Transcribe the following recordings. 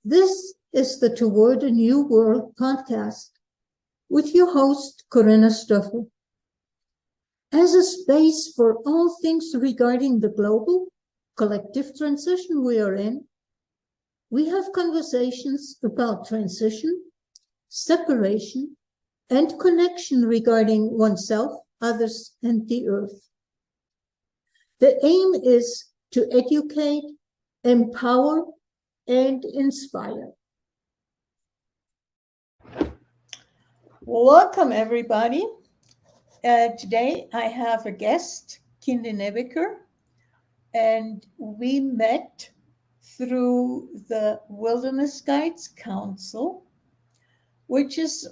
This is the Toward a New World podcast with your host, Corinna Stoffel. As a space for all things regarding the global collective transition we are in, we have conversations about transition, separation, and connection regarding oneself, others, and the earth. The aim is to educate, empower, and inspire. Welcome, everybody. Today I have a guest, Kinde Nebeker, and we met through the Wilderness Guides Council, which is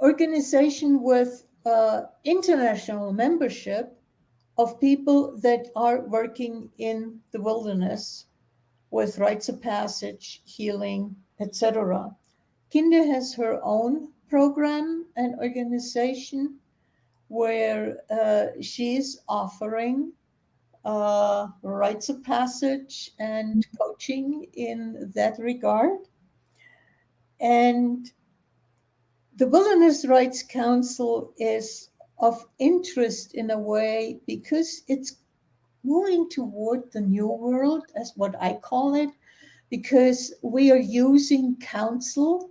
organization with international membership of people that are working in the wilderness with rites of passage, healing, etc. Kinde has her own program and organization where she's offering rites of passage and coaching in that regard. And the Wilderness Rites Council is of interest in a way because it's moving toward the new world, as what I call it, because we are using council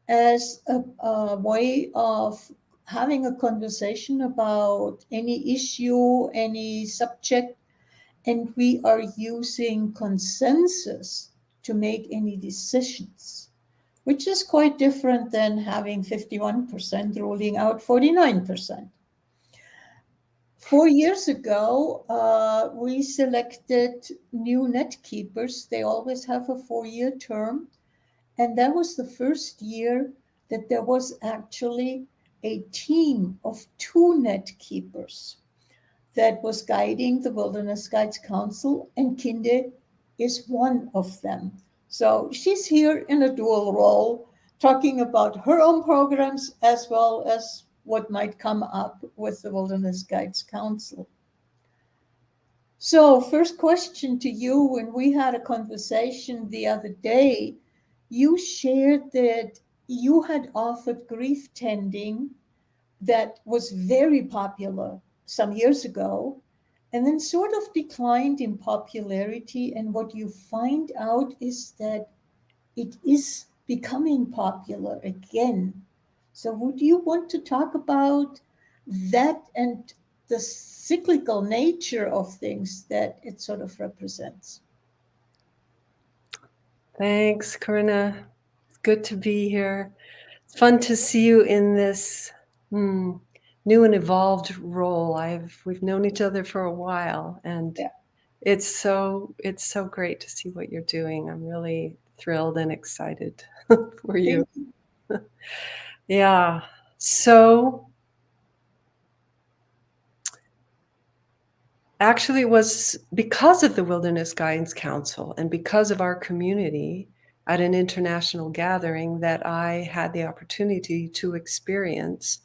as a way of having a conversation about any issue, any subject, and we are using consensus to make any decisions, which is quite different than having 51% ruling out 49%. 4 years ago, we selected new net keepers. They always have a 4-year term. And that was the first year that there was actually a team of 2 net keepers that was guiding the Wilderness Guides Council, and Kinde is one of them. So she's here in a dual role, talking about her own programs as well as what might come up with the Wilderness Guides Council. So first question to you, when we had a conversation the other day, you shared that you had offered grief tending that was very popular some years ago, and then sort of declined in popularity. And what you find out is that it is becoming popular again. So would you want to talk about that and the cyclical nature of things that it sort of represents? Thanks, Corinna. It's good to be here. It's fun to see you in this new and evolved role. We've known each other for a while, and it's so great to see what you're doing. I'm really thrilled and excited for you. Yeah. So actually, it was because of the Wilderness Guidance Council and because of our community at an international gathering that I had the opportunity to experience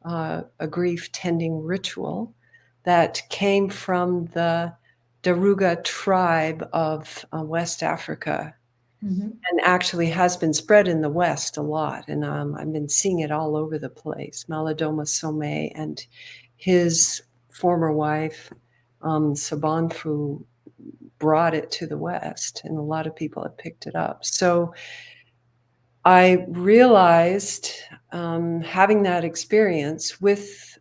a grief tending ritual that came from the Daruga tribe of West Africa, and actually has been spread in the West a lot. And I've been seeing it all over the place. Malidoma Some and his former wife, Sabanfu, brought it to the West, and a lot of people have picked it up. So I realized, having that experience with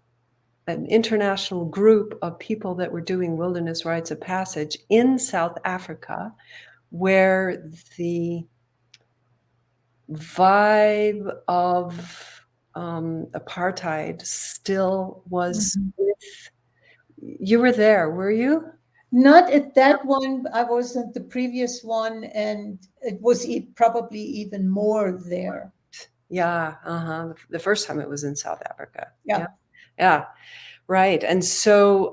an international group of people that were doing wilderness rites of passage in South Africa, where the vibe of apartheid still was with. You were there, were you? Not at that one. I was at the previous one, and it was probably even more there. Yeah, the first time it was in South Africa. Yeah, right. And so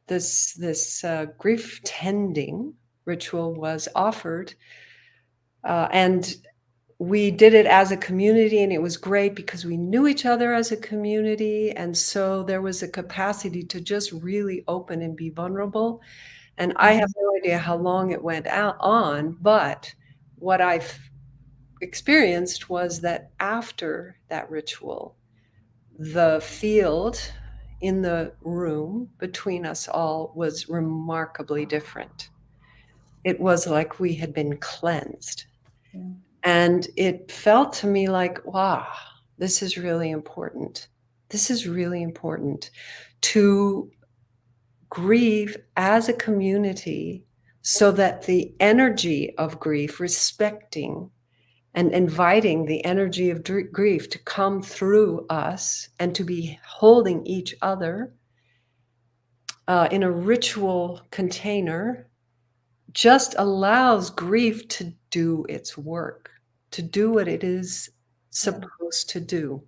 this grief tending ritual was offered, and we did it as a community, and it was great because we knew each other as a community. And so there was a capacity to just really open and be vulnerable. And I have Mhm. no idea how long it went out on, but what I've experienced was that after that ritual, the field in the room between us all was remarkably different. It was like we had been cleansed. Yeah. And it felt to me like, wow, this is really important. This is really important to grieve as a community so that the energy of grief, respecting and inviting the energy of grief to come through us and to be holding each other in a ritual container just allows grief to do its work, to do what it is Yeah. supposed to do,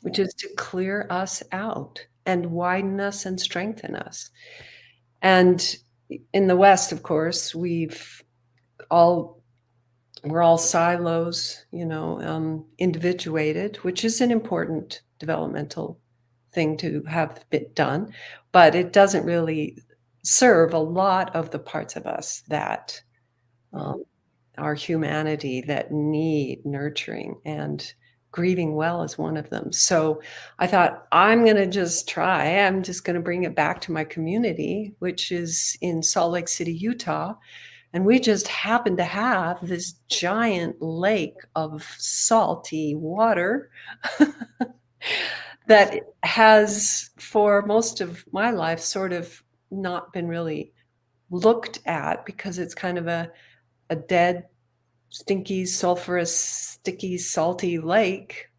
which Yeah. is to clear us out and widen us and strengthen us. And in the West, of course, all we're all silos, individuated, which is an important developmental thing to have been done, but it doesn't really serve a lot of the parts of us that Yeah. um, our humanity that need nurturing, and grieving well is one of them. So I thought, I'm just going to bring it back to my community, which is in Salt Lake City, Utah. And we just happen to have this giant lake of salty water that has, for most of my life, sort of not been really looked at because it's kind of a dead, stinky, sulfurous, sticky, salty lake.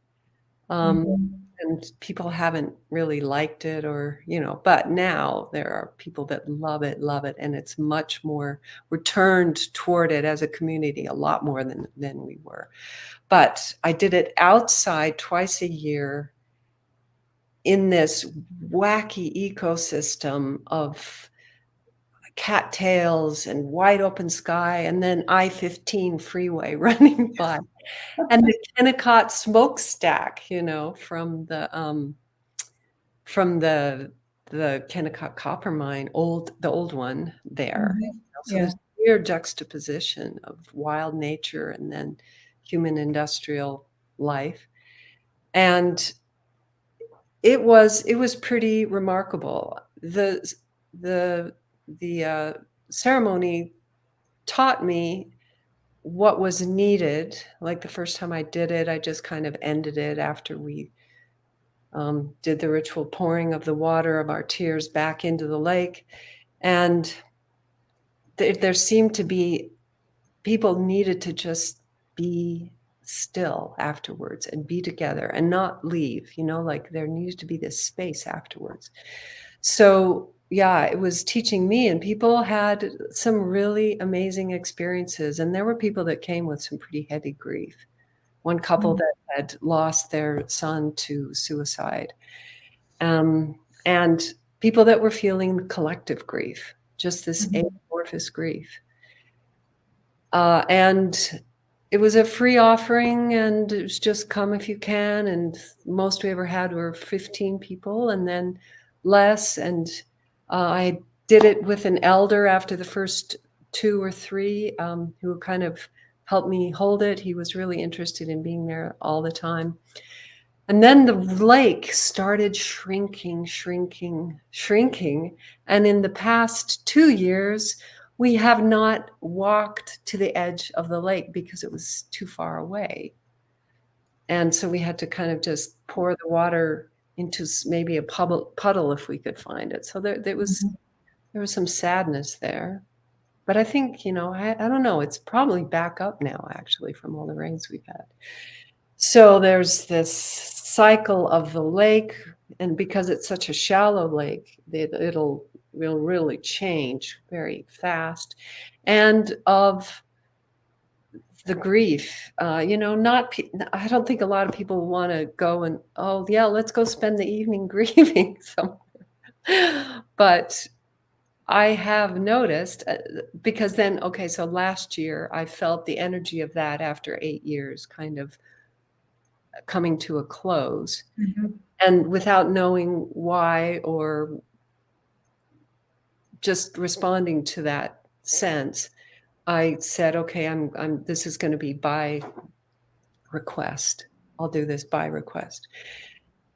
Um, Mhm. and people haven't really liked it, but now there are people that love it, and it's much more, we're turned toward it as a community a lot more than we were. But I did it outside twice a year in this wacky ecosystem of cattails and wide open sky, and then I-15 freeway running by. And the Kennecott smokestack, from the Kennecott copper mine, the old one there. Mhm. So Yeah. this weird juxtaposition of wild nature and then human industrial life. And it was pretty remarkable. The ceremony taught me what was needed. Like the first time I did it, I just kind of ended it after we did the ritual pouring of the water of our tears back into the lake. And there seemed to be, people needed to just be still afterwards and be together and not leave, like there needed to be this space afterwards. So yeah, it was teaching me, and people had some really amazing experiences. And there were people that came with some pretty heavy grief. One couple Mhm. that had lost their son to suicide, and people that were feeling collective grief, just this Mhm. amorphous grief. And it was a free offering, and it was just come if you can. And most we ever had were 15 people, and then less. And I did it with an elder after the first two or three, who kind of helped me hold it. He was really interested in being there all the time. And then the lake started shrinking, shrinking, shrinking. And in the past 2 years, we have not walked to the edge of the lake because it was too far away. And so we had to kind of just pour the water into maybe a puddle if we could find it. So Mhm. there was some sadness there. But I think, I don't know, it's probably back up now, actually, from all the rains we've had. So there's this cycle of the lake, and because it's such a shallow lake, will really change very fast. And of the grief, not I don't think a lot of people want to go and, oh yeah, let's go spend the evening grieving somewhere. But I have noticed because then, okay, so last year I felt the energy of that after 8 years kind of coming to a close. Mhm. And without knowing why or just responding to that sense, I said, okay, this is going to be by request. I'll do this by request.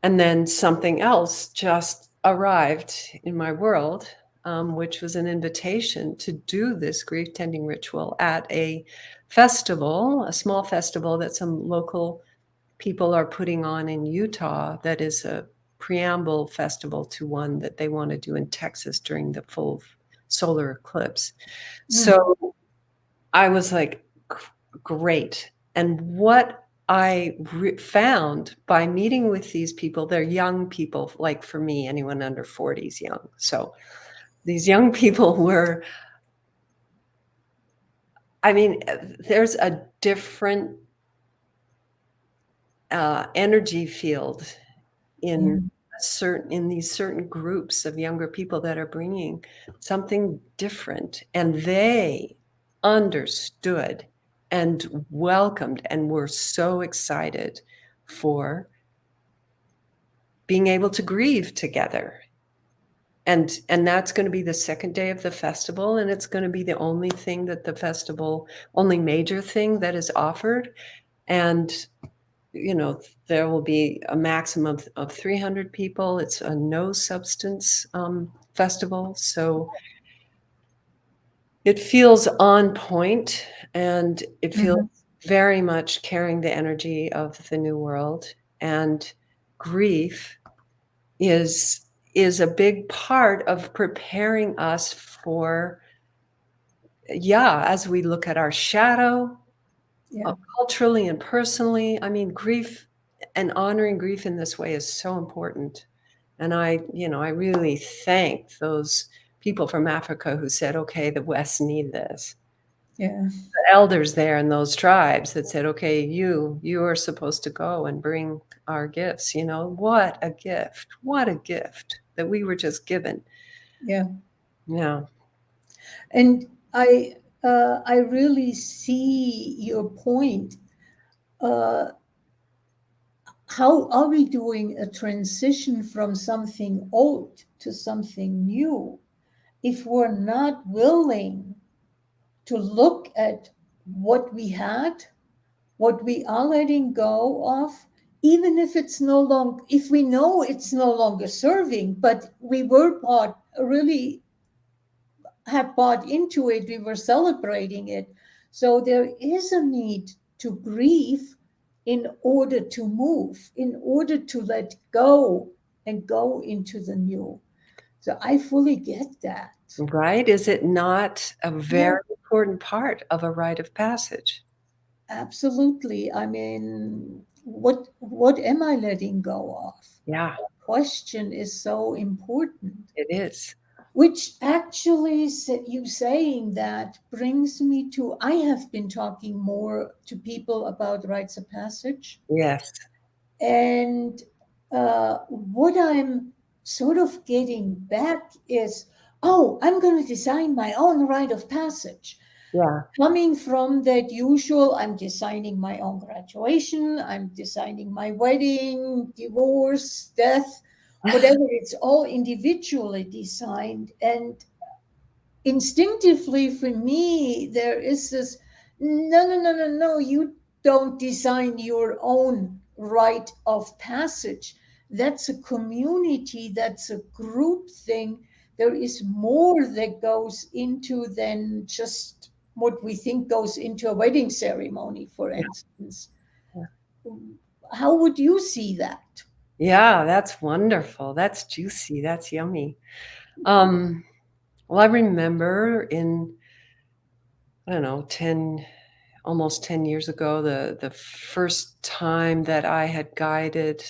And then something else just arrived in my world, which was an invitation to do this grief tending ritual at a festival, a small festival that some local people are putting on in Utah that is a preamble festival to one that they want to do in Texas during the full solar eclipse. Mm. So I was like, great. And what I found by meeting with these people, they're young people, like for me, anyone under 40 is young. So these young people were, I mean, there's a different energy field Yeah. in these certain groups of younger people that are bringing something different, and they understood and welcomed and were so excited for being able to grieve together. And that's going to be the second day of the festival, and it's going to be the only thing that the festival, only major thing that is offered. And there will be a maximum of 300 people. It's a no substance festival. So it feels on point, and it feels Mhm. very much carrying the energy of the new world. And grief is a big part of preparing us for, yeah, as we look at our shadow, Yeah. culturally and personally. I mean, grief and honoring grief in this way is so important. And I really thank those people from Africa who said, okay, the West need this. Yeah. The elders there in those tribes that said, okay, you are supposed to go and bring our gifts. What a gift. What a gift that we were just given. Yeah. Yeah. And I really see your point. Uh, how are we doing a transition from something old to something new if we're not willing to look at what we had, what we are letting go of, even if it's no longer, if we know it's no longer serving, but we were bought, really had bought into it, we were celebrating it. So there is a need to grieve in order to move, in order to let go and go into the new. So I fully get that. Right? Is it not a Yeah, very important part of a rite of passage? absolutely. I mean, what am I letting go of? Yeah, Question is so important. it is. Which actually, you saying that brings me to, I have been talking more to people about rites of passage. Yes. And what I'm sort of getting back is, oh, I'm going to design my own rite of passage. Yeah. Coming from that usual, I'm designing my own graduation, I'm designing my wedding, divorce, death, whatever, it's all individually designed. And instinctively for me, there is this, no, no, no, no, no, you don't design your own rite of passage. That's a community, that's a group thing. There is more that goes into than just what we think goes into a wedding ceremony, for Yeah. instance. Yeah. How would you see that? Yeah, that's wonderful. That's juicy. That's yummy. Um, well, I remember in, I don't know, almost 10 years ago, the first time that I had guided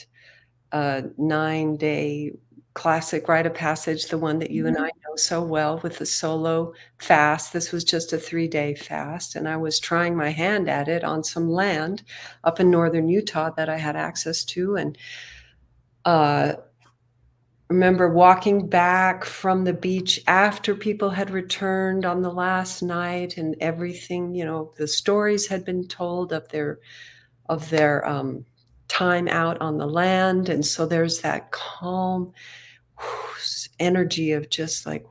a 9-day classic rite of passage, the one that you and I Mhm. know so well with the solo fast. This was just a 3-day fast, and I was trying my hand at it on some land up in northern Utah that I had access to. And uh, remember walking back from the beach after people had returned on the last night, and everything, the stories had been told of their time out on the land. And so there's that calm energy of just like,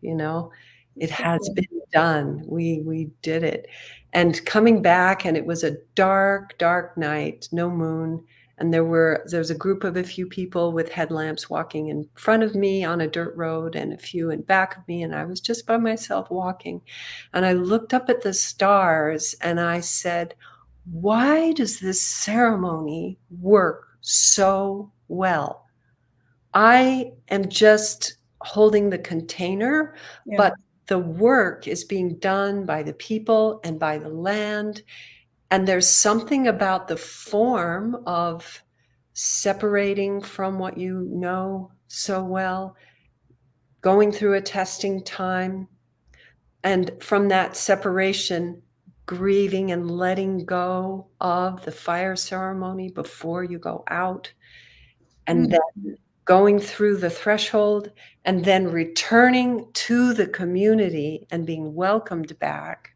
it has been done. We did it. And coming back, and it was a dark, dark night, no moon. And there was a group of a few people with headlamps walking in front of me on a dirt road, and a few in back of me. And I was just by myself walking. And I looked up at the stars and I said, why does this ceremony work so well? I am just holding the container, Yeah. but the work is being done by the people and by the land. And there's something about the form of separating from what you know so well, going through a testing time, and from that separation, grieving and letting go of the fire ceremony before you go out, and then going through the threshold, and then returning to the community and being welcomed back,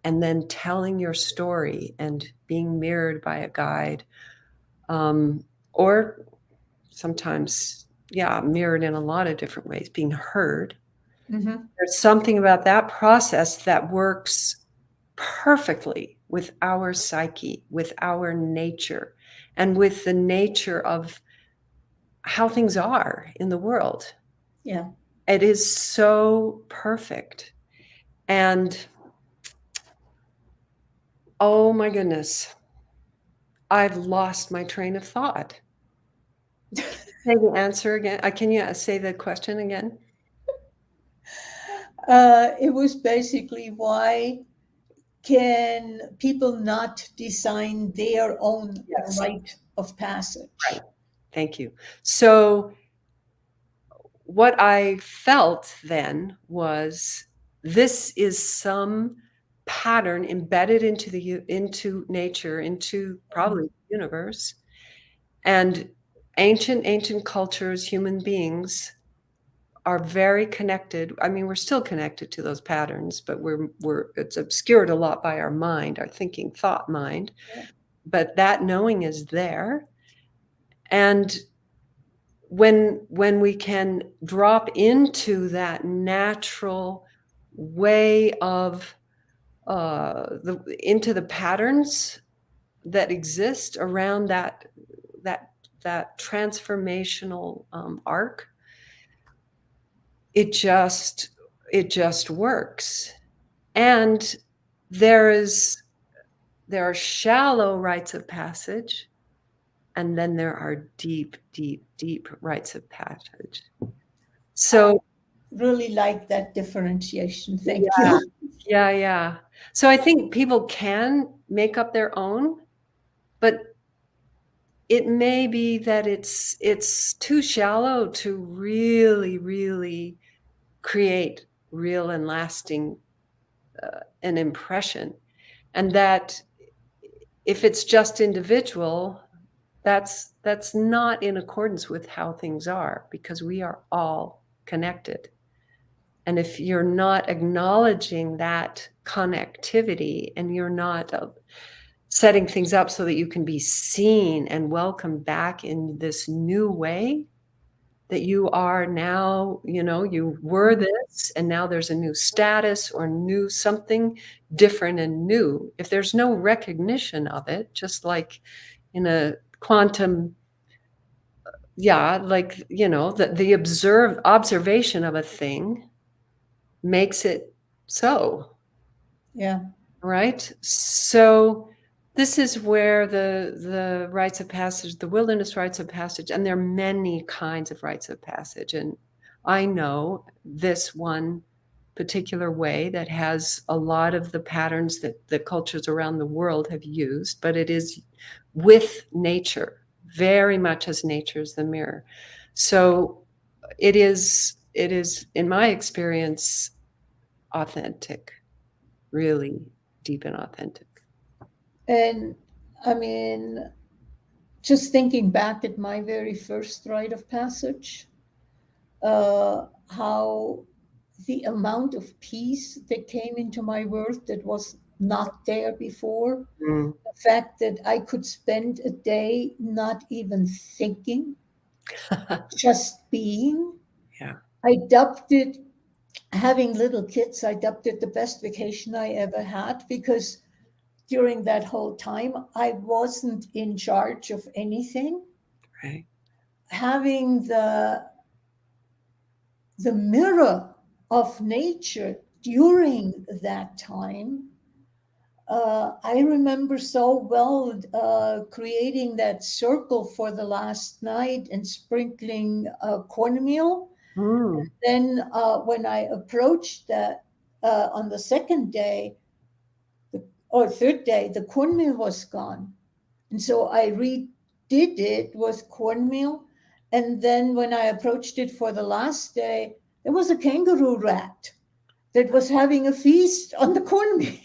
and then telling your story and being mirrored by a guide, or sometimes, mirrored in a lot of different ways, being heard. Mm-hmm. There's something about that process that works perfectly with our psyche, with our nature, and with the nature of how things are in the world. Yeah. It is so perfect. And oh my goodness, I've lost my train of thought. Say the answer again. Can you say the question again? It was basically, why can people not design their own Yes. rite of passage? Right. Thank you. So what I felt then was, this is some pattern embedded into nature, into probably the universe. And ancient cultures, human beings are very connected. I mean, we're still connected to those patterns, but it's obscured a lot by our mind, our thinking thought mind. Yeah. But that knowing is there. And when we can drop into that natural way of into the patterns that exist around that that transformational arc, it just works. And there are shallow rites of passage, and then there are deep, deep, deep rites of passage. So Really like that differentiation. Thank yeah, you. yeah. So I think people can make up their own, but it may be that it's too shallow to really, really create real and lasting an impression. And that if it's just individual, that's not in accordance with how things are, because we are all connected. And if you're not acknowledging that connectivity, and you're not setting things up so that you can be seen and welcomed back in this new way, that you are now, you were this, and now there's a new status or new something different and new. If there's no recognition of it, just like in a quantum, the observation of a thing makes it so. Yeah. Right? So this is where the rites of passage, the wilderness rites of passage, and there are many kinds of rites of passage. And I know this one particular way that has a lot of the patterns that the cultures around the world have used, but it is with nature, very much as nature is the mirror. So it is, in my experience, authentic, really deep and authentic. And I mean, just thinking back at my very first rite of passage, how the amount of peace that came into my world that was not there before. Mm. The fact that I could spend a day not even thinking, just being. Yeah, I dubbed it, having little kids, I dubbed it the best vacation I ever had because during that whole time, I wasn't in charge of anything. right. Having the mirror of nature during that time, I remember so well creating that circle for the last night and sprinkling cornmeal. Mm. Then, when I approached that on the second day or third day, the cornmeal was gone. And so I redid it with cornmeal. And then when I approached it for the last day, there was a kangaroo rat that was having a feast on the cornmeal.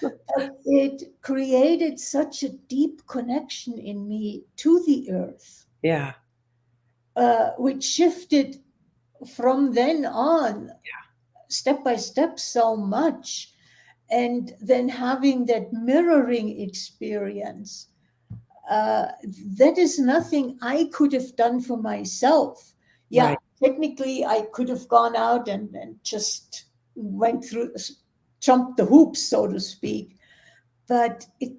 But it created such a deep connection in me to the earth, Yeah, which shifted from then on, step by step, so much. And then having that mirroring experience, uh, that is nothing I could have done for myself. Yeah, right. technically, I could have gone out and just went through, jumped the hoops, so to speak, but it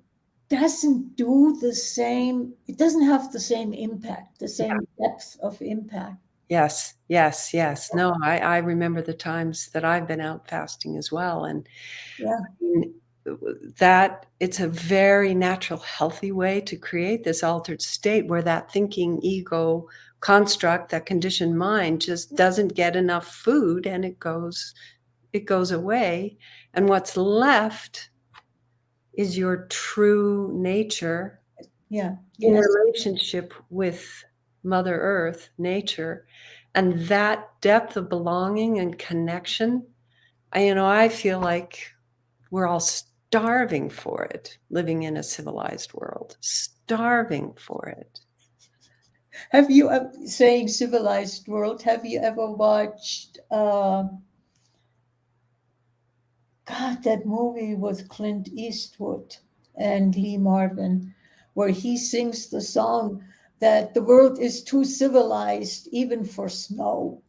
doesn't do the same, it doesn't have the same impact, the same depth of impact. Yes, yes, yes. No, I remember the times that I've been out fasting as well, and Yeah, mm, that it's a very natural, healthy way to create this altered state where that thinking ego construct, that conditioned mind, just doesn't get enough food, and it goes away, and what's left is your true nature yeah, in yes. relationship with Mother Earth, nature, and that depth of belonging and connection. I feel like we're all starving for it, living in a civilized world, starving for it. Have you, saying civilized world, have you ever watched, God, that movie with Clint Eastwood and Lee Marvin, where he sings the song that the world is too civilized even for snow?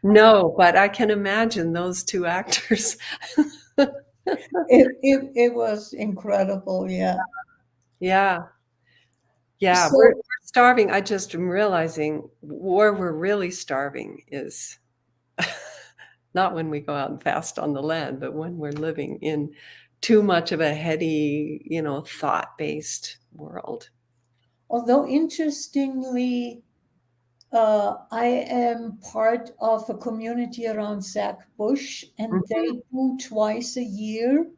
No, but I can imagine those two actors. It was incredible, yeah. Yeah, yeah, we're So, starving. I just am realizing where we're really starving is not when we go out and fast on the land, but when we're living in too much of a heady, thought-based world. although interestingly, I am part of a community around Sac Bush, and Mhm. they do twice a year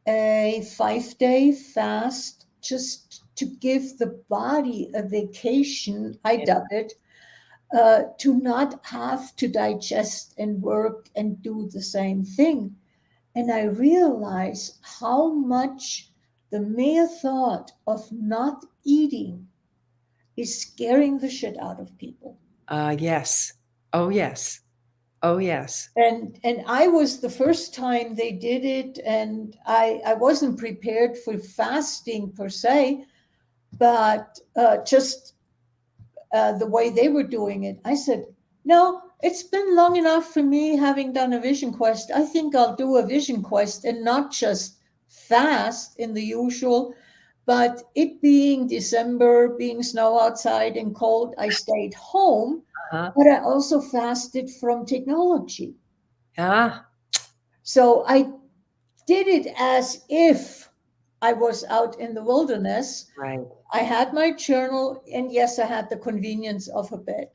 a 5 day fast just to give the body a vacation, I Yeah. dub it, to not have to digest and work and do the same thing. And I realize how much the mere thought of not eating is scaring the shit out of people. Yes. Oh, yes. Oh, yes. And I was the first time they did it, and I wasn't prepared for fasting per se, but just the way they were doing it, I said, no, it's been long enough for me having done a vision quest. I think I'll do a vision quest and not just fast in the usual, but it being December, being snow outside and cold, I stayed home, Uh-huh. but I also fasted from technology. Yeah. So I did it as if I was out in the wilderness. Right. I had my journal, and yes, I had the convenience of a bed,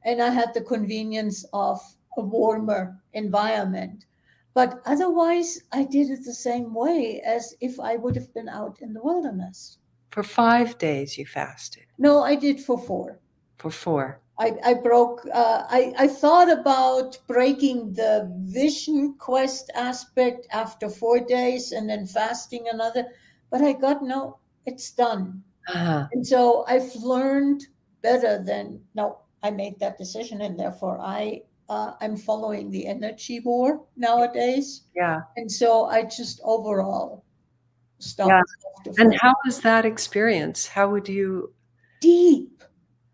and I had the convenience of a warmer environment. But otherwise, I did it the same way as if I would have been out in the wilderness. For 5 days you fasted. No, I did for 4. For 4. I broke, I thought about breaking the vision quest aspect after 4 days and then fasting another, but I got no, it's done. Uh-huh. And so I've learned better than, no, I made that decision and therefore I'm following the energy war nowadays. Yeah. And so I just overall Yeah. stopped And self-defense. how was that experience? How would you Deep.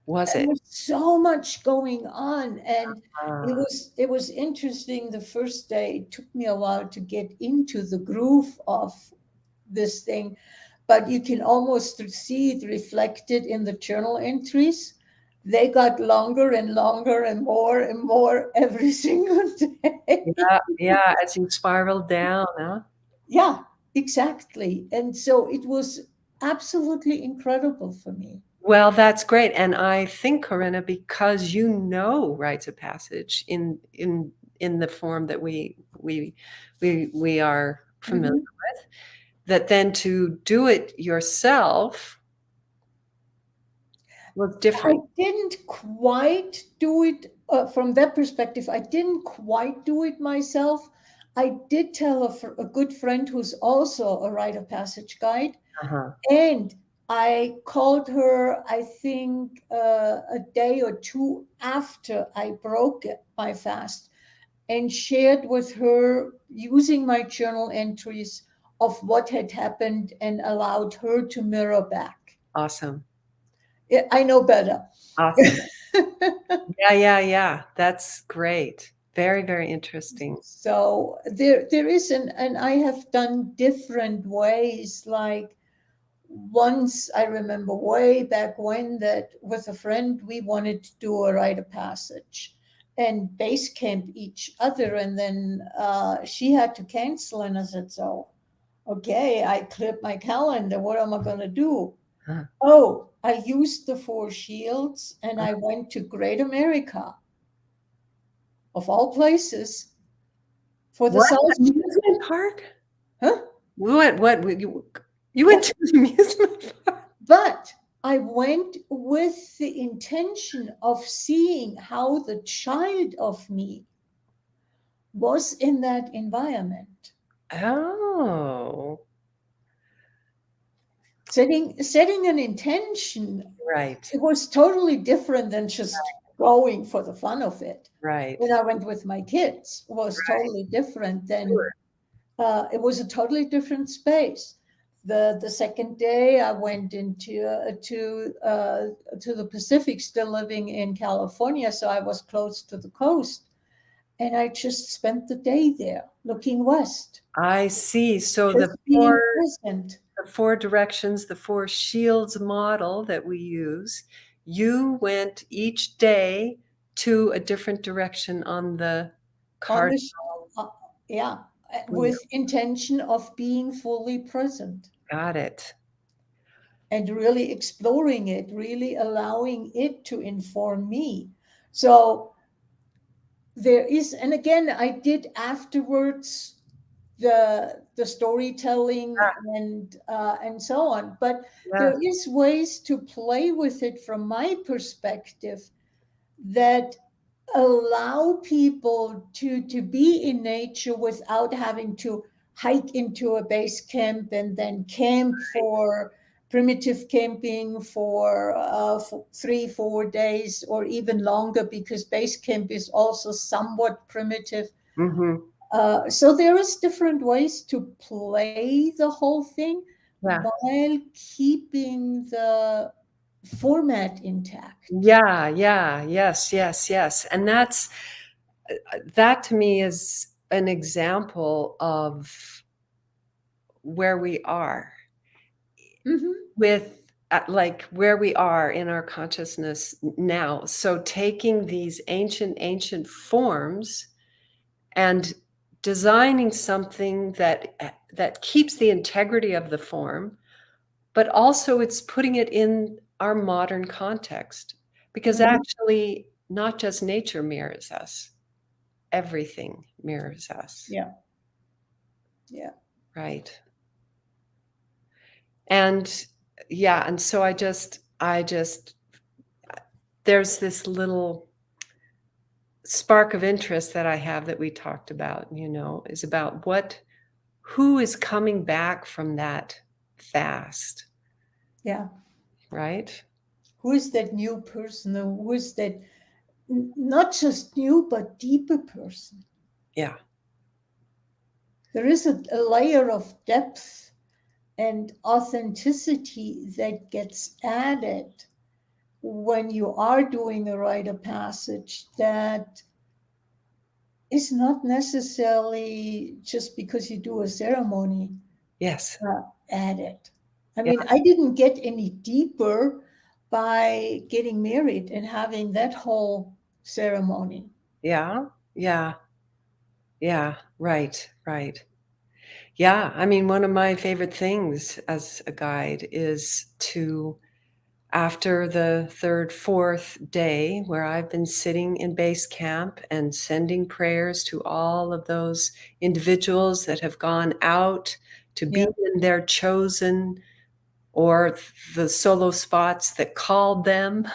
was There it? was so much going on, and Ah, it was interesting. The first day it took me a while to get into the groove of this thing, but you can almost see it reflected in the journal entries. They got longer and longer and more every single day. yeah, yeah, as you spiral down, huh? Yeah, exactly. And so it was absolutely incredible for me. Well, that's great, and I think, Corinna, because you know rites of passage in the form that we are familiar Mhm. with, that then to do it yourself was I different. didn't quite do it from that perspective. I didn't quite do it myself. I did tell a good friend who's also a rite of passage guide, Uh-huh. and I called her, I think, a day or two after I broke my fast and shared with her using my journal entries of what had happened and allowed her to mirror back. Awesome. I know better. Awesome. Yeah, yeah, yeah. That's great. Very, very interesting. So there is and I have done different ways. Like once I remember way back when that with a friend we wanted to do a rite of passage and base camp each other, and then she had to cancel, and I said, so okay, I cleared my calendar. What am I gonna do? Huh. Oh, I used the four shields and I went to Great America, of all places, for the What? South. Amusement park? Huh? What you Yeah. went to the amusement park? But I went with the intention of seeing how the child of me was in that environment. Oh, Setting an intention, right, it was totally different than just going for the fun of it. right. When I went with my kids, was totally different than Sure. it was a totally different space. The second day I went into to the Pacific, still living in California, so I was close to the coast, and I just spent the day there, looking west, I see. So just being present. the four directions, the four shields model that we use, you went each day to a different direction on the On card the uh, yeah, wheel. with intention of being fully present Got it. and really exploring it, really allowing it to inform me. So there is, and again I did afterwards the storytelling and so on, but there Yeah. is ways to play with it from my perspective that allow people to be in nature without having to hike into a base camp and then camp for primitive camping for 3 4 days or even longer, because base camp is also somewhat primitive. Hmm. So there is different ways to play the whole thing Yeah. while keeping the format intact. Yeah, yeah, yes, yes, yes. And that to me is an example of where we are Hmm. with like where we are in our consciousness now. So taking these ancient forms and designing something that keeps the integrity of the form, but also it's putting it in our modern context, because Hmm. actually not just nature mirrors us, everything mirrors us, Yeah, yeah, right? And yeah, and so I just there's this little spark of interest that I have that we talked about, is about who is coming back from that fast. yeah. right? Who is that new person? Who is that not just new, but deeper person? Yeah. There is a layer of depth and authenticity that gets added when you are doing a rite of passage that is not necessarily just because you do a ceremony Yes. added. I Yeah. mean, I didn't get any deeper by getting married and having that whole ceremony. Yeah. Yeah. Yeah. Right. Right. Yeah. I mean, one of my favorite things as a guide is to, after the third, fourth day, where I've been sitting in base camp and sending prayers to all of those individuals that have gone out to be Yeah. in their chosen or the solo spots that called them.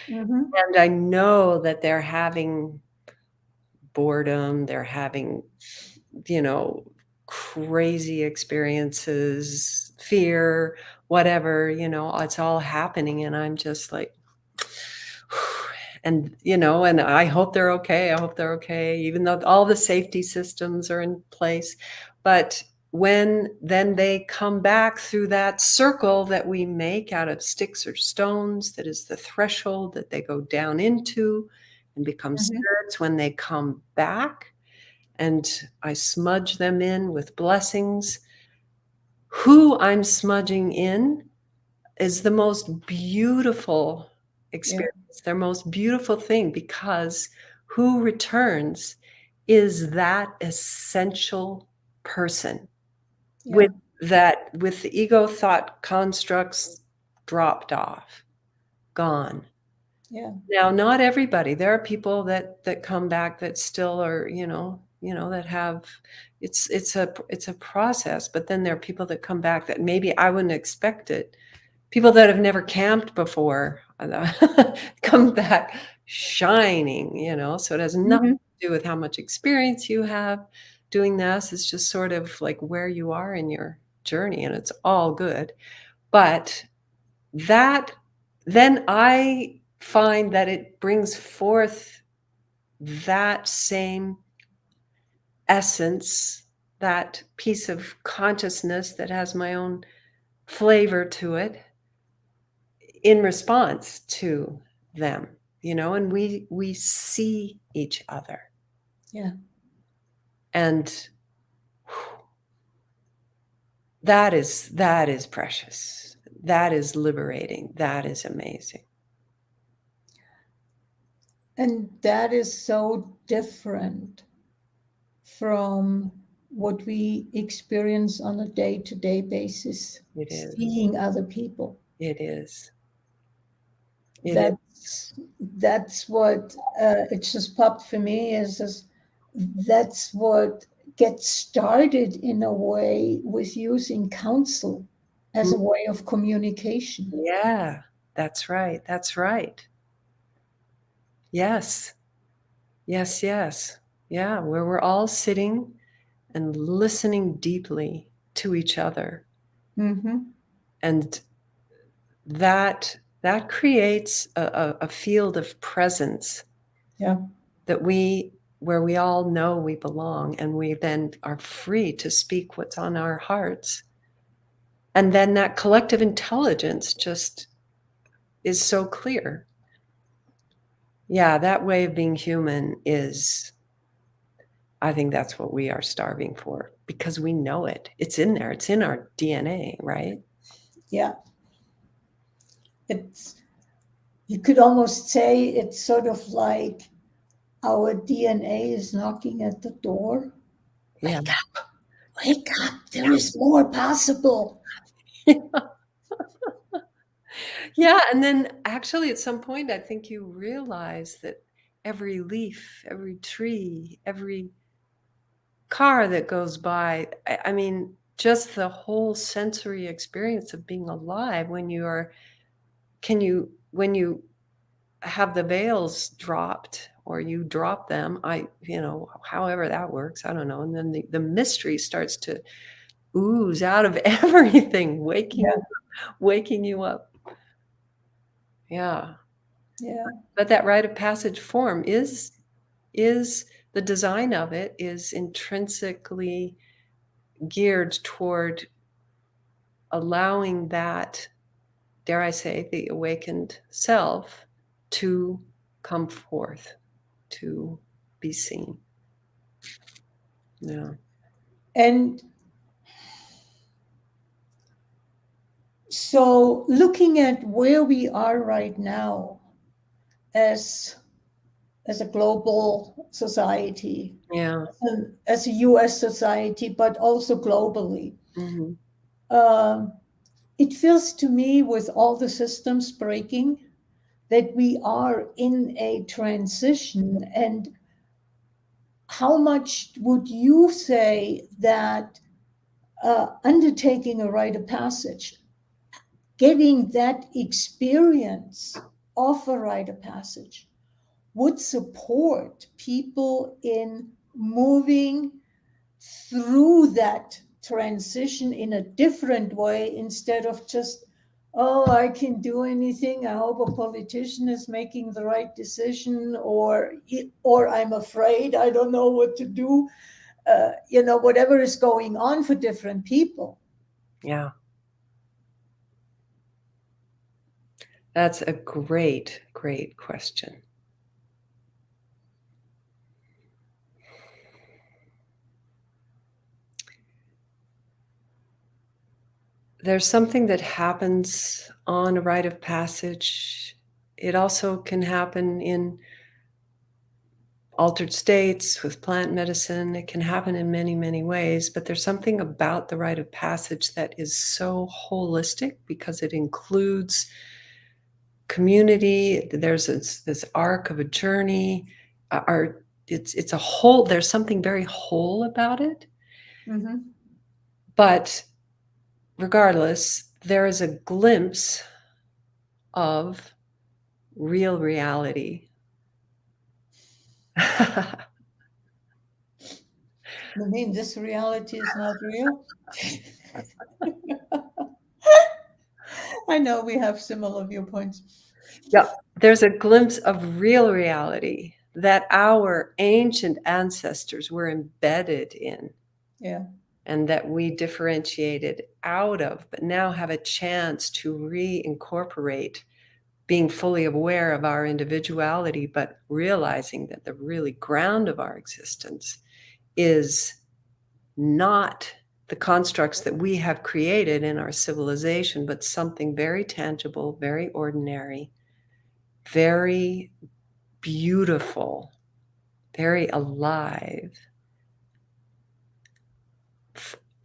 Mm-hmm. And I know that they're having boredom, they're having, you know, crazy experiences, fear, whatever, it's all happening. And I'm just like, and I hope they're okay. I hope they're okay, even though all the safety systems are in place. But when then they come back through that circle that we make out of sticks or stones, that is the threshold that they go down into and become Mm-hmm. spirits, when they come back and I smudge them in with blessings, who I'm smudging in is the most beautiful Yeah. experience, their most beautiful thing, because who returns is that essential person Yeah. with the ego thought constructs dropped off, gone. Yeah. Now, not everybody. There are people that come back that still are, that have it's a process, but then there are people that come back that maybe I wouldn't expect it. People that have never camped before come back shining, so it has nothing Mm-hmm. to do with how much experience you have doing this. It's just sort of like where you are in your journey, and it's all good. But that then I find that it brings forth that same essence, that piece of consciousness that has my own flavor to it in response to them, and we see each other. Yeah. And that is precious. That is liberating. That is amazing. And that is so different from what we experience on a day-to-day basis, It is. seeing other people. It is. It is. That's what it just popped for me is that's what gets started in a way with using counsel as Mm, a way of communication. yeah, that's right. That's right. Yes. Yes, yes. Yeah, where we're all sitting and listening deeply to each other. Mm-hmm. And that creates a field of presence Yeah. that where we all know we belong, and we then are free to speak what's on our hearts. And then that collective intelligence just is so clear. Yeah, that way of being human is, I think that's what we are starving for, because we know it. It's in there. It's in our DNA, right? Yeah. It's you could almost say it's sort of like our DNA is knocking at the door. Yeah. Wake up, there is more possible. Yeah, and then actually at some point I think you realize that every leaf, every tree, every car that goes by, I mean, just the whole sensory experience of being alive when you are when you have the veils dropped or you drop them, however that works, I don't know, and then the mystery starts to ooze out of everything, Yeah. waking you up. Yeah. Yeah. But that rite of passage form is the design of it is intrinsically geared toward allowing that, dare I say, the awakened self to come forth, to be seen. Yeah. And so looking at where we are right now as a global society, Yeah. as a US society, but also globally, Hmm. um, it feels to me, with all the systems breaking, that we are in a transition. And how much would you say that undertaking a rite of passage, getting that experience of a rite of passage, would support people in moving through that transition in a different way, instead of just, oh, I can do anything, I hope a politician is making the right decision, or I'm afraid, I don't know what to do, whatever is going on for different people. Yeah. That's a great, great question. There's something that happens on a rite of passage. It also can happen in altered states with plant medicine. It can happen in many, many ways, but there's something about the rite of passage that is so holistic because it includes community. There's this arc of a journey. It's a whole. There's something very whole about it. Mm-hmm. But regardless, there is a glimpse of real reality. I mean, this reality is not real. I know we have similar viewpoints. Yep. There's a glimpse of real reality that our ancient ancestors were embedded in Yeah. and that we differentiated out of, but now have a chance to reincorporate being fully aware of our individuality, but realizing that the really ground of our existence is not the constructs that we have created in our civilization, but something very tangible, very ordinary, very beautiful, very alive,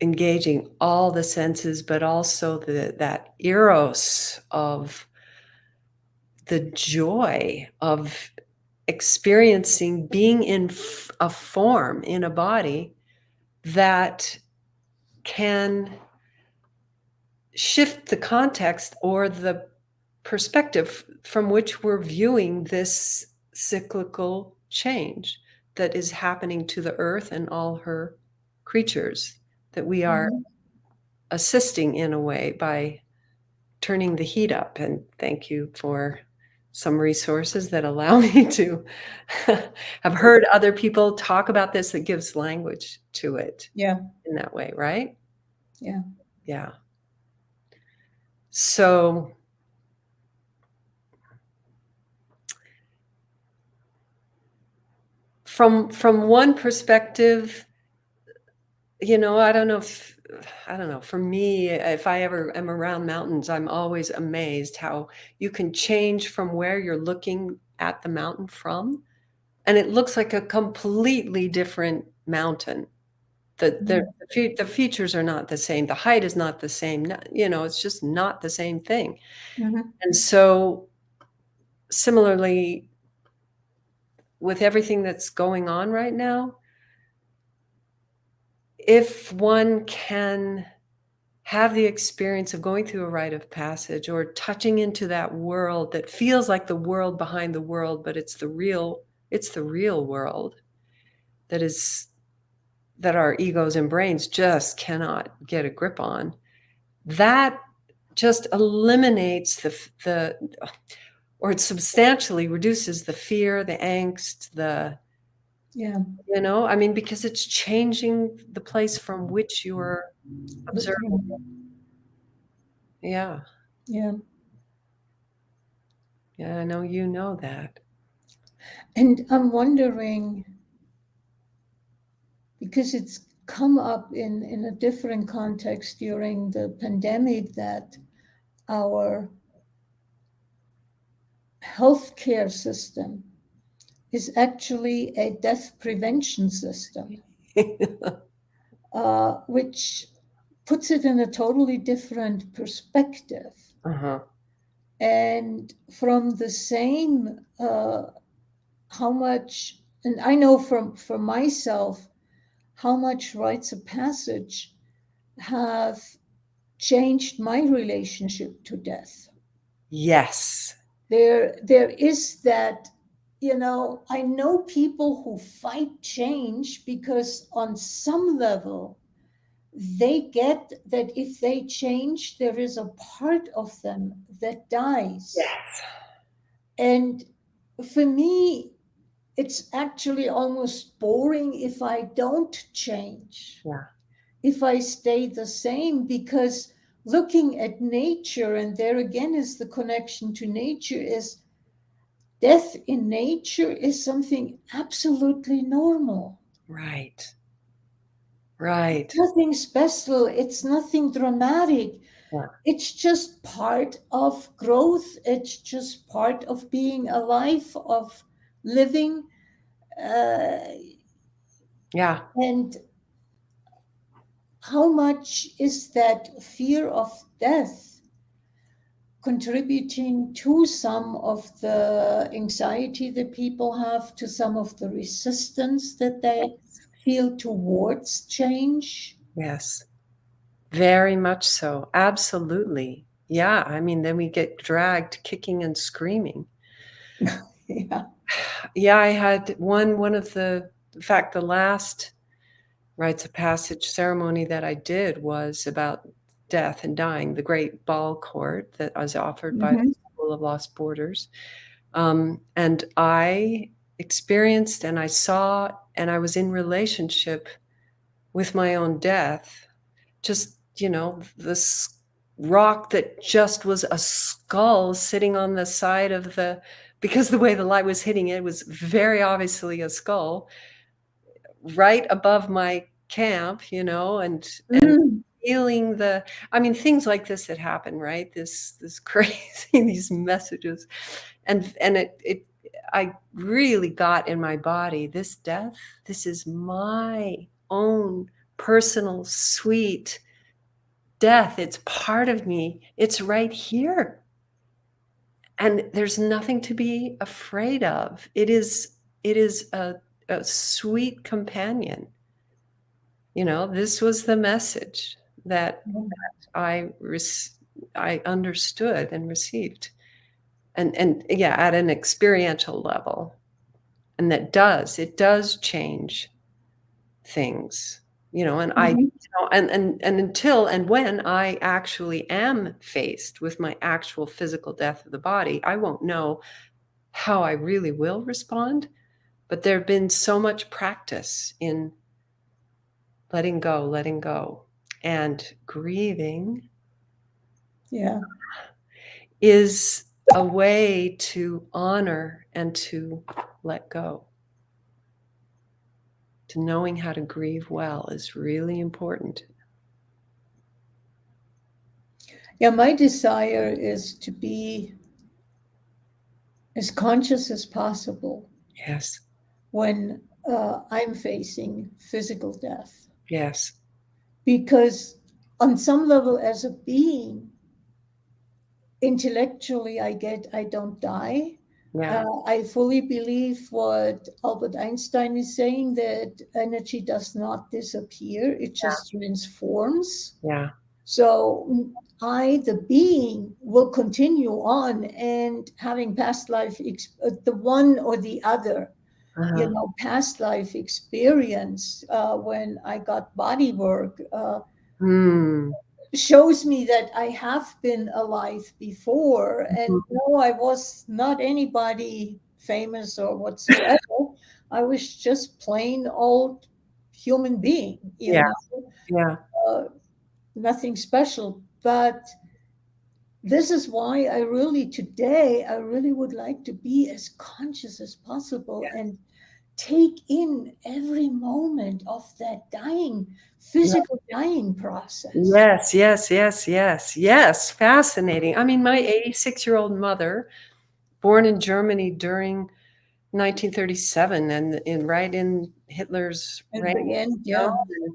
engaging all the senses, but also that eros of the joy of experiencing being in a form, in a body that can shift the context or the perspective from which we're viewing this cyclical change that is happening to the earth and all her creatures, that we are Mm-hmm. assisting in a way by turning the heat up. And thank you for some resources that allow me to have heard other people talk about this, that gives language to it Yeah. in that way, right? Yeah. Yeah. So from one perspective, I don't know, for me, if I ever am around mountains, I'm always amazed how you can change from where you're looking at the mountain from, and it looks like a completely different mountain. The features are not the same. The height is not the same. It's just not the same thing. Mm-hmm. And so similarly, with everything that's going on right now, if one can have the experience of going through a rite of passage or touching into that world that feels like the world behind the world, but it's the real world that our egos and brains just cannot get a grip on. That just eliminates the or it substantially reduces the fear, the angst, Yeah. I mean, because it's changing the place from which you're observing. Yeah. Yeah. Yeah, I know you know that. And I'm wondering, because it's come up in a different context during the pandemic, that our healthcare system is actually a death prevention system, which puts it in a totally different perspective. Uh-huh. And from the same, how much, and I know from myself, how much rites of passage have changed my relationship to death. Yes. There is that, I know people who fight change because on some level they get that if they change, there is a part of them that dies. Yes. And for me, it's actually almost boring if I don't change, Yeah. if I stay the same, because looking at nature, and there again is the connection to nature, is death in nature is something absolutely normal. Right. Right. Nothing special, it's nothing dramatic. Yeah. It's just part of growth, it's just part of being alive, of living. Uh, Yeah. and how much is that fear of death contributing to some of the anxiety that people have, to some of the resistance that they feel towards change? Yes. Very much so. Absolutely. Yeah. I mean, then we get dragged kicking and screaming. Yeah. Yeah, I had one of the, in fact, the last rites of passage ceremony that I did was about death and dying, the great ball court that was offered by Mm-hmm. the School of Lost Borders. And I experienced and I saw and I was in relationship with my own death. Just, this rock that just was a skull sitting on the side of because the way the light was hitting it was very obviously a skull right above my camp, and Mm. feeling I mean, things like this that happen, right? This crazy, these messages. And I really got in my body, this death, this is my own personal, sweet death. It's part of me. It's right here. And there's nothing to be afraid of. It is a sweet companion. This was the message that I I understood and received. And yeah, at an experiential level. And it does change things, and Mhm. and until and when I actually am faced with my actual physical death of the body, I won't know how I really will respond. But there have been so much practice in letting go, and grieving Yeah. is a way to honor and to let go. To knowing how to grieve well is really important. Yeah, my desire is to be as conscious as possible Yes. when I'm facing physical death. Yes. Because, on some level, as a being, intellectually, I don't die. Yeah. I fully believe what Albert Einstein is saying, that energy does not disappear, it just transforms. Yeah. So I, the being, will continue on, and having past life, the one or the other, Uh-huh. past life experience, when I got body work, Hmm. shows me that I have been alive before. And Mhm. no, I was not anybody famous or whatsoever. I was just plain old human being, Yeah, yeah, uh, nothing special. But this is why I really would like to be as conscious as possible and take in every moment of that yeah. physical dying process. Yes, yes, yes, yes, yes. Fascinating. I mean, my 86-year-old mother, born in Germany during 1937 and right in Hitler's At reign, the end, you know, yeah.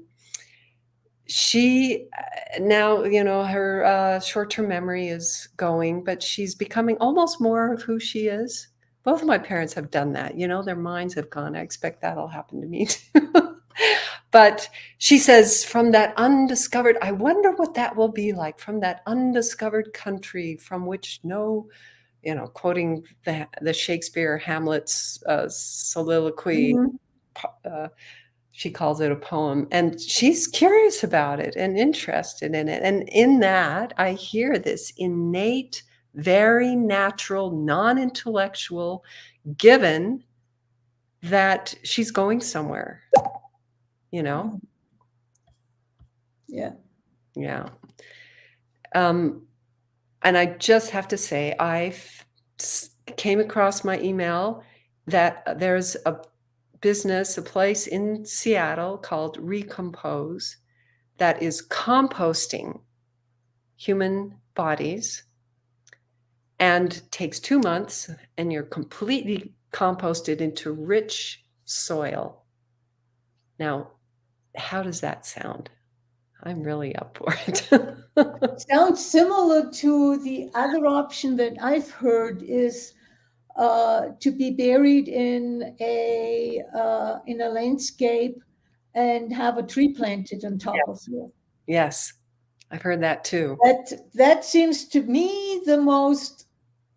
she now, her short-term memory is going, but she's becoming almost more of who she is. Both of my parents have done that. Their minds have gone. I expect that'll happen to me too. But she says, from that undiscovered, I wonder what that will be like, from that undiscovered country from which no, quoting the Shakespeare Hamlet's soliloquy, Mhm. uh, she calls it a poem, and she's curious about it and interested in it. And in that, I hear this innate, very natural, non-intellectual given that she's going somewhere, you know? Yeah. Yeah. Yeah. Um, and I just have to say, came across my email that there's a business, a place in Seattle called Recompose that is composting human bodies and takes 2 months, and you're completely composted into rich soil. Now, how does that sound? I'm really up for it. Sounds similar to the other option that I've heard is to be buried in a landscape and have a tree planted on top of Yes. you. Yes, I've heard that too. That seems to me the most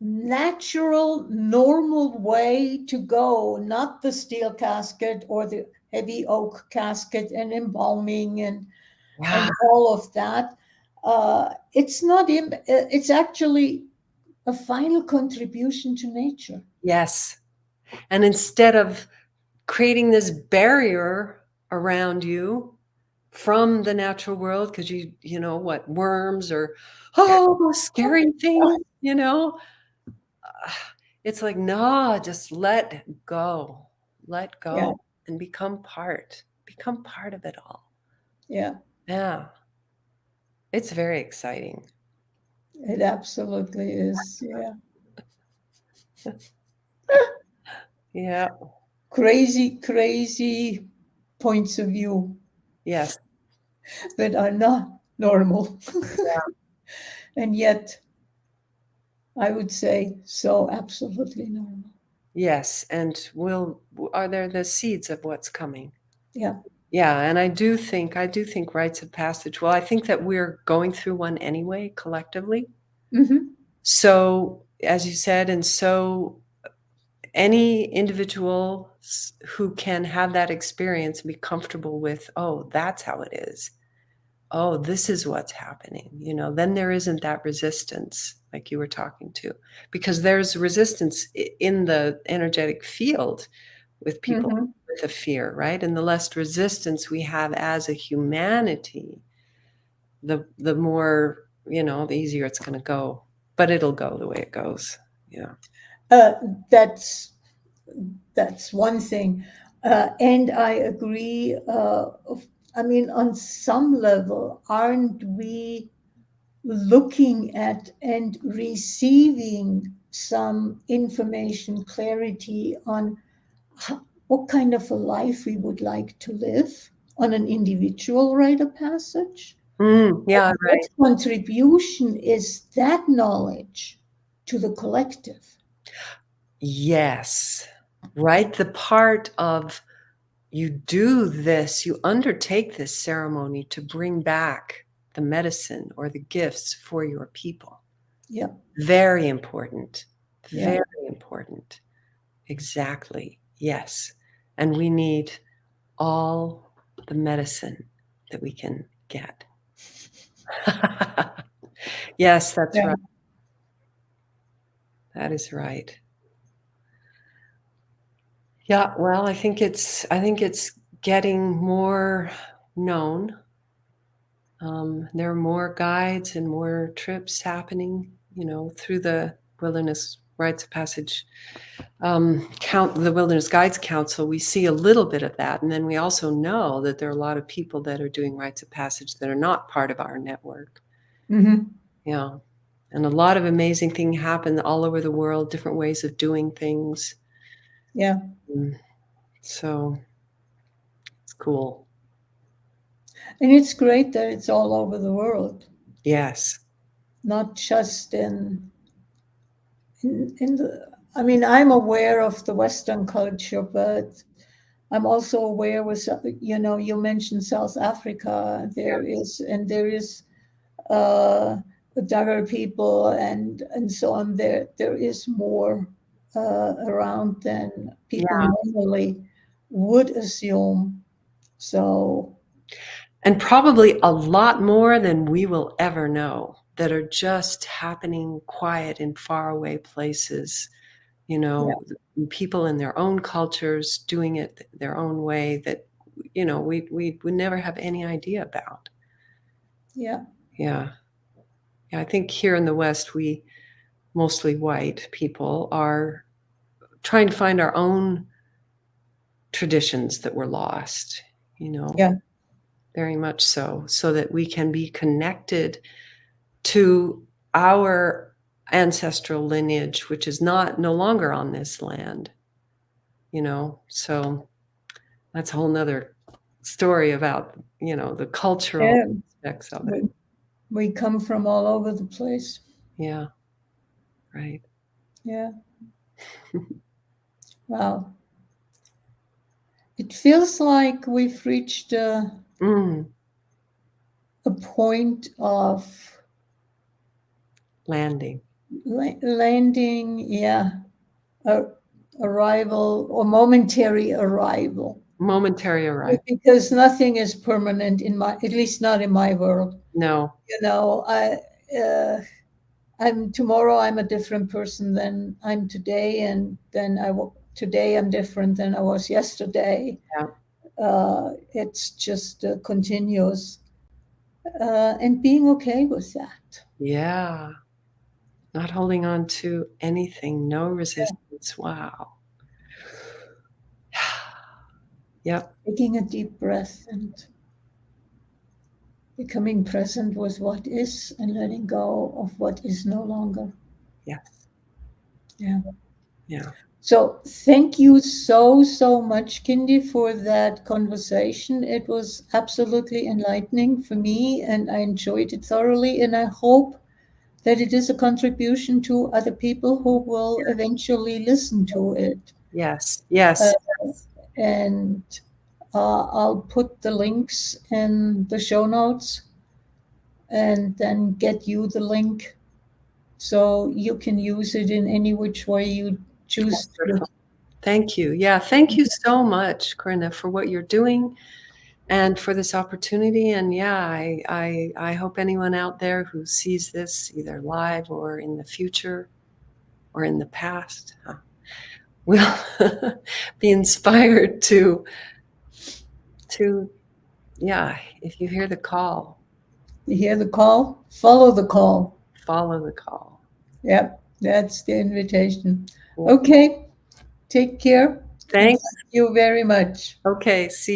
natural, normal way to go, not the steel casket or the heavy oak casket and embalming Yeah. and all of that. It's actually a final contribution to nature. Yes. And instead of creating this barrier around you from the natural world, because you know what, worms or, oh, scary things, you know? It's like, no, just let Yeah, go and become part of it all. yeah, Yeah, it's very exciting. it absolutely is. Yeah. Yeah, Crazy, crazy points of view yes, that are not normal. And yet, I would say so absolutely normal. yes, and are there the seeds of what's coming? Yeah. Yeah, and I do think rites of passage. Well, I think that we're going through one anyway, collectively. Hmm. So, as you said, and so any individual who can have that experience and be comfortable with, oh, that's how it is. Oh, this is what's happening. Then there isn't that resistance like you were talking to, because there's resistance in the energetic field with people Hmm. with a fear, right? And the less resistance we have as a humanity, the more, the easier it's going to go. But it'll go the way it goes. Yeah. Uh, that's that's one thing, and I agree. I mean, on some level, aren't we looking at and receiving some information, clarity on what kind of a life we would like to live on an individual rite of passage? Yeah, What right. contribution is that knowledge to the collective? Yes. Right. The part of you undertake this ceremony to bring back the medicine or the gifts for your people. Yeah, Very important. yeah. Very important. Exactly. Yes. And we need all the medicine that we can get. Yes, that's Yeah. right. That is right. Yeah, well, I think it's getting more known. There are more guides and more trips happening, through the Wilderness Rites of Passage the Wilderness Guides Council. We see a little bit of that, and then we also know that there are a lot of people that are doing rites of passage that are not part of our network. Hmm. Yeah, and a lot of amazing things happen all over the world, different ways of doing things. Yeah. Mm, So it's cool. And it's great that it's all over the world, Yes. not just in the. I mean, I'm aware of the Western culture, but I'm also aware with, you mentioned South Africa. There is uh, the Dagger people and so on. There is more around than people Yeah. normally would assume. So And probably a lot more than we will ever know that are just happening quiet in faraway places, you yeah, know, people in their own cultures doing it their own way that, we would never have any idea about. yeah, Yeah. Yeah. I think here in the West, we, mostly white people, are trying to find our own traditions that were lost, you know, yeah, very much so that we can be connected to our ancestral lineage, which is no longer on this land, so that's a whole nother story about, the cultural yeah. aspects of it. We come from all over the place. Yeah, right. Yeah. Wow. It feels like we've reached Mm, a point of landing. landing, yeah, a, arrival or momentary arrival. Momentary arrival. Because nothing is permanent at least not in my world. No. You know, uh, I'm tomorrow. I'm a different person than I'm today, and then today I'm different than I was yesterday. Yeah. It's just continuous, and being okay with that. Yeah. Not holding on to anything, no resistance. Wow. Yep. Taking a deep breath and becoming present with what is, and letting go of what is no longer. Yes. Yeah. Yeah. So thank you so much, Kindy, for that conversation. It was absolutely enlightening for me, and I enjoyed it thoroughly. And I hope that it is a contribution to other people who will eventually listen to it. Yes. Uh, Yes. and I'll put the links in the show notes, and then get you the link so you can use it in any which way you choose to. Wonderful. Thank you. Yeah. Thank you so much, Corinna, for what you're doing and for this opportunity. And yeah, I hope anyone out there who sees this either live or in the future or in the past will be inspired to yeah, if you hear the call, You hear the call? Follow the call. follow the call. Yep, that's the invitation. Cool. Okay, take care, and Thanks. thank you very much. Okay. See